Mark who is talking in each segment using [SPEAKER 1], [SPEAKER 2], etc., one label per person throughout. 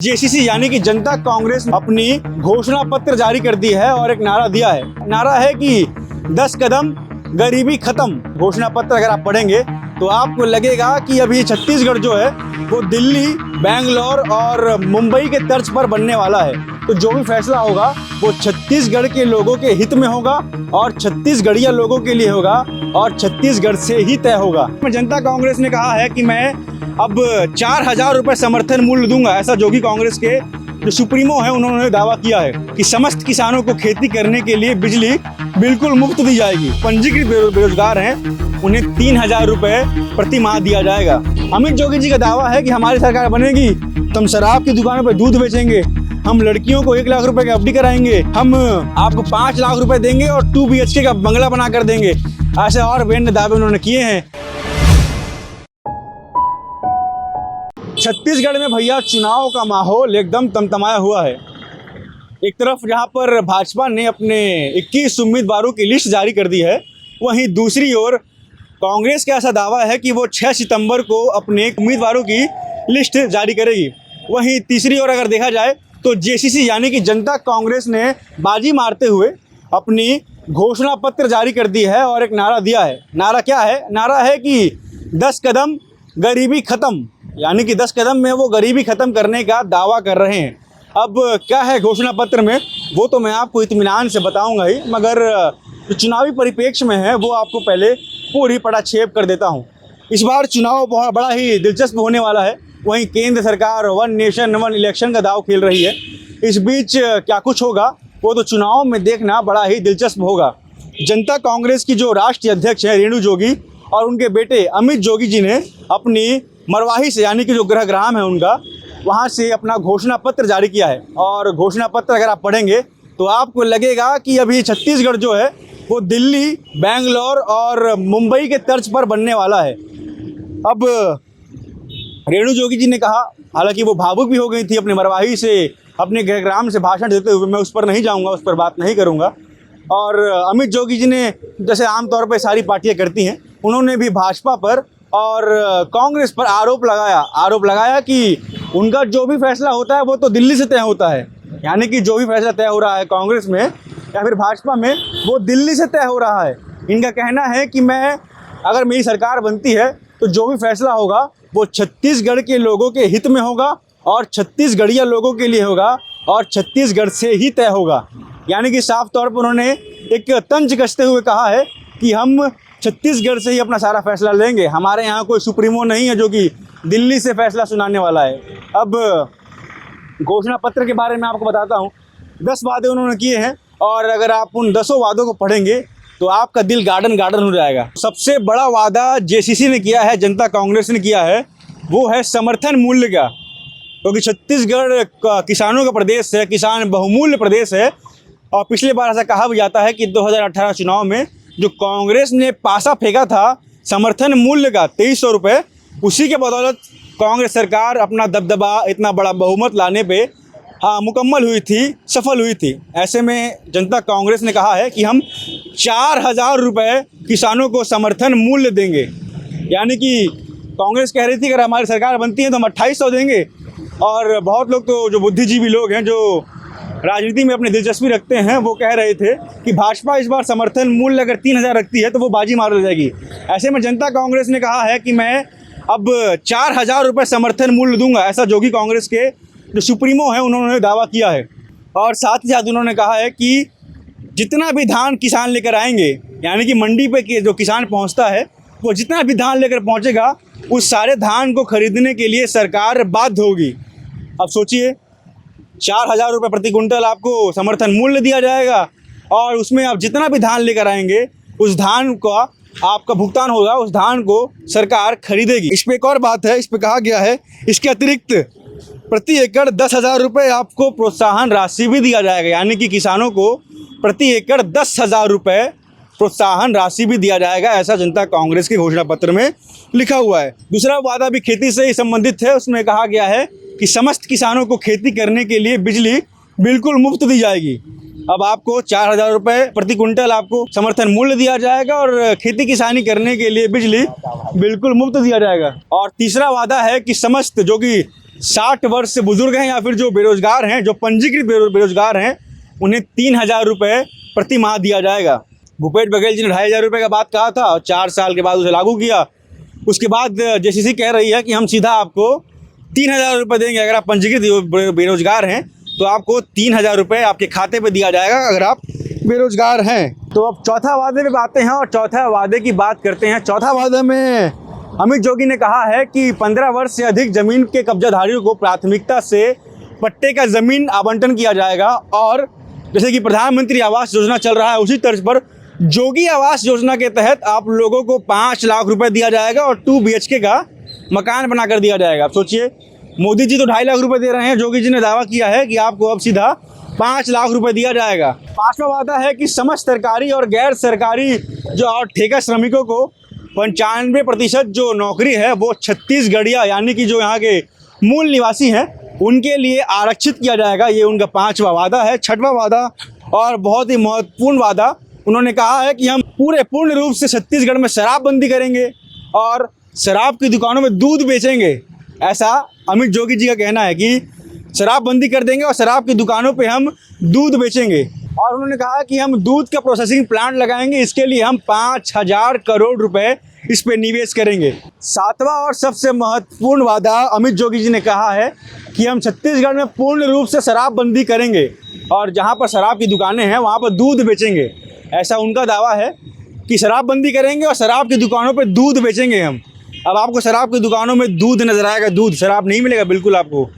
[SPEAKER 1] JCC यानी कि जनता कांग्रेस ने अपनी घोषणा पत्र जारी कर दी है और एक नारा दिया है। नारा है कि 10 कदम गरीबी खत्म। घोषणा पत्र अगर आप पढ़ेंगे तो आपको लगेगा कि अभी छत्तीसगढ़ जो है वो दिल्ली, बेंगलोर और मुंबई के तर्ज पर बनने वाला है। तो जो भी फैसला होगा वो छत्तीसगढ़ के लोगों के हित में होगा और छत्तीसगढ़िया लोगों के लिए होगा और छत्तीसगढ़ से ही तय होगा। जनता कांग्रेस ने कहा है कि मैं अब 4,000 रुपये समर्थन मूल्य दूंगा। ऐसा जोगी कांग्रेस के जो सुप्रीमो है उन्होंने दावा किया है कि समस्त किसानों को खेती करने के लिए बिजली बिल्कुल मुफ्त दी जाएगी। पंजीकृत बेरोजगार हैं उन्हें 3,000 रुपये प्रति माह दिया जाएगा। अमित जोगी जी का दावा है कि हमारी सरकार बनेगी तो हम शराब की दुकानों पर दूध बेचेंगे, हम लड़कियों को 1 लाख रुपए की एफडी कराएंगे, हम आपको 5 लाख रुपए देंगे और 2 BHK का बंगला बना कर देंगे। ऐसे और बेन दावे उन्होंने किए हैं। छत्तीसगढ़ में भैया चुनाव का माहौल एकदम तमतमाया हुआ है। एक तरफ जहां पर भाजपा ने अपने 21 उम्मीदवारों की लिस्ट जारी कर दी है, वहीं दूसरी ओर कांग्रेस का ऐसा दावा है कि वो 6 सितंबर को अपने उम्मीदवारों की लिस्ट जारी करेगी। वहीं तीसरी ओर अगर देखा जाए तो जेसीसी यानी कि जनता कांग्रेस ने बाजी मारते हुए अपनी घोषणा पत्र जारी कर दी है और एक नारा दिया है। नारा क्या है? नारा है कि 10 कदम गरीबी खत्म, यानी कि 10 कदम में वो गरीबी खत्म करने का दावा कर रहे हैं। अब क्या है घोषणा पत्र में वो तो मैं आपको इत्मीनान से बताऊंगा ही, मगर जो चुनावी परिप्रेक्ष्य में है वो आपको पहले पूरी पटाक्षेप कर देता हूं। इस बार चुनाव बहुत बड़ा ही दिलचस्प होने वाला है। वहीं केंद्र सरकार 1 नेशन 1 इलेक्शन का दाव खेल रही है। इस बीच क्या कुछ होगा वो तो चुनाव में देखना बड़ा ही दिलचस्प होगा। जनता कांग्रेस की जो राष्ट्रीय अध्यक्ष हैं रेणु जोगी और उनके बेटे अमित जोगी जी ने अपनी मरवाही से, यानी कि जो गृहग्राम है उनका, वहाँ से अपना घोषणा पत्र जारी किया है। और घोषणा पत्र अगर आप पढ़ेंगे तो आपको लगेगा कि अभी छत्तीसगढ़ जो है वो दिल्ली, बेंगलोर और मुंबई के तर्ज पर बनने वाला है। अब रेणु जोगी जी ने कहा, हालांकि वो भावुक भी हो गई थी अपने मरवाही से अपने गृहग्राम से भाषण देते हुए, मैं उस पर नहीं जाऊंगा, उस पर बात नहीं करूंगा। और अमित जोगी जी ने जैसे आमतौर पर सारी पार्टियां करती हैं, उन्होंने भी भाजपा पर और कांग्रेस पर आरोप लगाया कि उनका जो भी फैसला होता है वो तो दिल्ली से तय होता है। यानी कि जो भी फैसला तय हो रहा है कांग्रेस में या फिर भाजपा में वो दिल्ली से तय हो रहा है। इनका कहना है कि मैं, अगर मेरी सरकार बनती है तो जो भी फैसला होगा वो छत्तीसगढ़ के लोगों के हित में होगा और छत्तीसगढ़िया लोगों के लिए होगा और छत्तीसगढ़ से ही तय होगा। यानी कि साफ तौर पर उन्होंने एक तंज कसते हुए कहा है कि हम छत्तीसगढ़ से ही अपना सारा फैसला लेंगे। हमारे यहाँ कोई सुप्रीमो नहीं है जो कि दिल्ली से फैसला सुनाने वाला है। अब घोषणा पत्र के बारे में आपको बताता हूँ। 10 वादे उन्होंने किए हैं और अगर आप उन 10 वादों को पढ़ेंगे तो आपका दिल गार्डन गार्डन हो जाएगा। सबसे बड़ा वादा जेसीसी ने किया है, जनता कांग्रेस ने किया है, वो है समर्थन मूल्य का। क्योंकि छत्तीसगढ़ किसानों का प्रदेश है, किसान बहुमूल्य प्रदेश है। और पिछले बार ऐसा कहा भी जाता है कि 2018 चुनाव में जो कांग्रेस ने पासा फेंका था समर्थन मूल्य का 2300 रुपये, उसी के बदौलत कांग्रेस सरकार अपना दबदबा, इतना बड़ा बहुमत लाने पे मुकम्मल हुई थी, सफल हुई थी। ऐसे में जनता कांग्रेस ने कहा है कि हम 4,000 रुपये किसानों को समर्थन मूल्य देंगे। यानी कि कांग्रेस कह रही थी अगर हमारी सरकार बनती है तो हम 2800 देंगे। और बहुत लोग तो जो बुद्धिजीवी लोग हैं, जो राजनीति में अपनी दिलचस्पी रखते हैं, वो कह रहे थे कि भाजपा इस बार समर्थन मूल्य अगर 3,000 रखती है तो वो बाजी मार जाएगी। ऐसे में जनता कांग्रेस ने कहा है कि मैं अब 4,000 रुपये समर्थन मूल्य दूंगा। ऐसा जोगी कांग्रेस के जो सुप्रीमो हैं उन्होंने दावा किया है। और साथ ही साथ उन्होंने कहा है कि जितना भी धान किसान लेकर आएंगे, यानी कि मंडी पे जो किसान पहुंचता है वो जितना भी धान लेकर पहुंचेगा उस सारे धान को खरीदने के लिए सरकार बाध्य होगी। अब सोचिए, 4,000 रुपये प्रति कुंटल आपको समर्थन मूल्य दिया जाएगा और उसमें आप जितना भी धान लेकर आएंगे उस धान का आपका भुगतान होगा, उस धान को सरकार खरीदेगी। इस पर एक और बात है, इस पर कहा गया है इसके अतिरिक्त प्रति एकड़ 10,000 रुपये आपको प्रोत्साहन राशि भी दिया जाएगा। यानी कि किसानों को प्रति एकड़ 10,000 रुपये प्रोत्साहन राशि भी दिया जाएगा। ऐसा जनता कांग्रेस के घोषणा पत्र में लिखा हुआ है। दूसरा वादा भी खेती से ही संबंधित है। उसमें कहा गया है कि समस्त किसानों को खेती करने के लिए बिजली बिल्कुल मुफ्त दी जाएगी। अब आपको 4,000 रुपये प्रति कुंटल आपको समर्थन मूल्य दिया जाएगा और खेती किसानी करने के लिए बिजली बिल्कुल मुफ्त दिया जाएगा। और तीसरा वादा है कि समस्त जो कि 60 वर्ष से बुजुर्ग हैं या फिर जो बेरोजगार हैं, जो पंजीकृत बेरोजगार हैं, उन्हें 3,000 रुपये प्रति माह दिया जाएगा। भूपेश बघेल जी ने 2,500 रुपये का बात कहा था और 4 साल के बाद उसे लागू किया। उसके बाद जेसीसी कह रही है कि हम सीधा आपको 3,000 रुपये देंगे। अगर आप पंजीकृत बेरोजगार हैं तो आपको 3,000 रुपये आपके खाते पे दिया जाएगा अगर आप बेरोजगार हैं। तो अब चौथा वादे पे आते हैं और चौथा वादे की बात करते हैं। चौथा वादे में अमित जोगी ने कहा है कि 15 वर्ष से अधिक जमीन के कब्जाधारियों को प्राथमिकता से पट्टे का जमीन आवंटन किया जाएगा और जैसे कि प्रधानमंत्री आवास योजना चल रहा है उसी तर्ज पर जोगी आवास योजना के तहत आप लोगों को 5 लाख रुपए दिया जाएगा और 2 BHK का मकान बनाकर दिया जाएगा। आप सोचिए, मोदी जी तो 2.5 लाख रुपए दे रहे हैं, जोगी जी ने दावा किया है कि आपको अब सीधा 5 लाख रुपए दिया जाएगा। 5वां वादा है कि समस्त सरकारी और गैर सरकारी जो और ठेका श्रमिकों को 95% जो नौकरी है वो छत्तीसगढ़िया यानी कि जो यहाँ के मूल निवासी हैं उनके लिए आरक्षित किया जाएगा। ये उनका 5वां वादा है। 6वां वादा और बहुत ही महत्वपूर्ण वादा, उन्होंने कहा है कि हम पूर्ण रूप से छत्तीसगढ़ में शराबबंदी करेंगे और शराब की दुकानों में दूध बेचेंगे। ऐसा अमित जोगी जी का कहना है कि शराबबंदी कर देंगे और शराब की दुकानों पे हम दूध बेचेंगे। और उन्होंने कहा कि हम दूध का प्रोसेसिंग प्लांट लगाएंगे, इसके लिए हम 5,000 करोड़ रुपए इस पे निवेश करेंगे। 7वां और सबसे महत्वपूर्ण वादा अमित जोगी जी ने कहा है कि हम छत्तीसगढ़ में पूर्ण रूप से शराबबंदी करेंगे और जहाँ पर शराब की दुकानें हैं वहाँ पर दूध बेचेंगे। ऐसा उनका दावा है कि शराबबंदी करेंगे और शराब की दुकानों पर दूध बेचेंगे हम। अब आपको शराब की दुकानों में दूध नजर आएगा, दूध, शराब नहीं मिलेगा बिल्कुल आपको।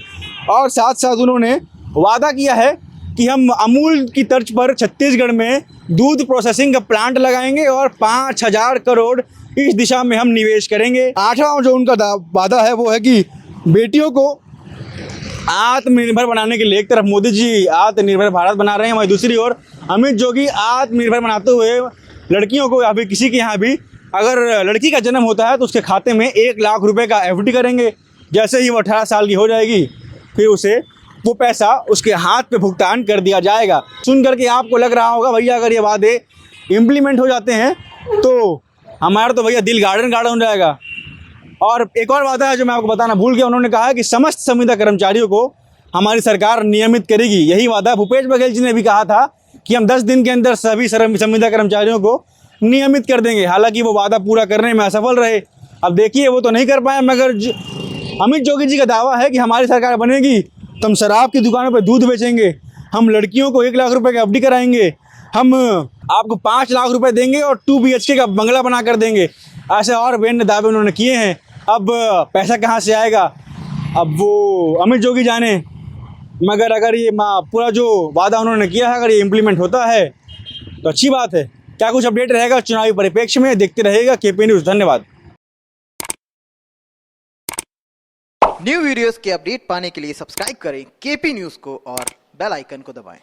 [SPEAKER 1] और साथ साथ उन्होंने वादा किया है कि हम अमूल की तर्ज पर छत्तीसगढ़ में दूध प्रोसेसिंग का प्लांट लगाएंगे और 5,000 करोड़ इस दिशा में हम निवेश करेंगे। 8वां जो उनका वादा है वो है कि बेटियों को आत्मनिर्भर बनाने के लिए एक तरफ मोदी जी आत्मनिर्भर भारत बना रहे हैं, वहीं दूसरी ओर अमित जोगी आत्मनिर्भर बनाते हुए लड़कियों को अभी किसी के यहाँ भी अगर लड़की का जन्म होता है तो उसके खाते में 1 लाख रुपए का FD करेंगे। जैसे ही वो 18 साल की हो जाएगी फिर उसे वो पैसा उसके हाथ पे भुगतान कर दिया जाएगा। सुन करके आपको लग रहा होगा भैया अगर ये वादे इम्प्लीमेंट हो जाते हैं तो हमारा तो भैया दिल गार्डन हो जाएगा। और एक और वादा है जो मैं आपको बताना भूल गया, उन्होंने कहा है कि समस्त संविदा कर्मचारियों को हमारी सरकार नियमित करेगी। यही वादा भूपेश बघेल जी ने भी कहा था कि हम 10 दिन के अंदर सभी संविदा कर्मचारियों को नियमित कर देंगे। हालांकि वो वादा पूरा करने में असफल रहे। अब देखिए वो तो नहीं कर पाए, मगर अमित जोगी जी का दावा है कि हमारी सरकार बनेगी तो हम शराब की दुकानों पर दूध बेचेंगे, हम लड़कियों को 1 लाख रुपए का FD कराएंगे, हम आपको 5 लाख रुपए देंगे और 2 BHK का बंगला बना कर देंगे। ऐसे और बेन दावे उन्होंने किए हैं। अब पैसा कहाँ से आएगा अब वो अमित जोगी जाने, मगर अगर ये पूरा जो वादा उन्होंने किया है अगर ये इम्प्लीमेंट होता है तो अच्छी बात है। क्या कुछ अपडेट रहेगा चुनावी परिप्रेक्ष्य में, देखते रहेगा KP न्यूज़। धन्यवाद।
[SPEAKER 2] न्यू वीडियोस के अपडेट पाने के लिए सब्सक्राइब करें KP न्यूज़ को और बेल आइकन को दबाएं।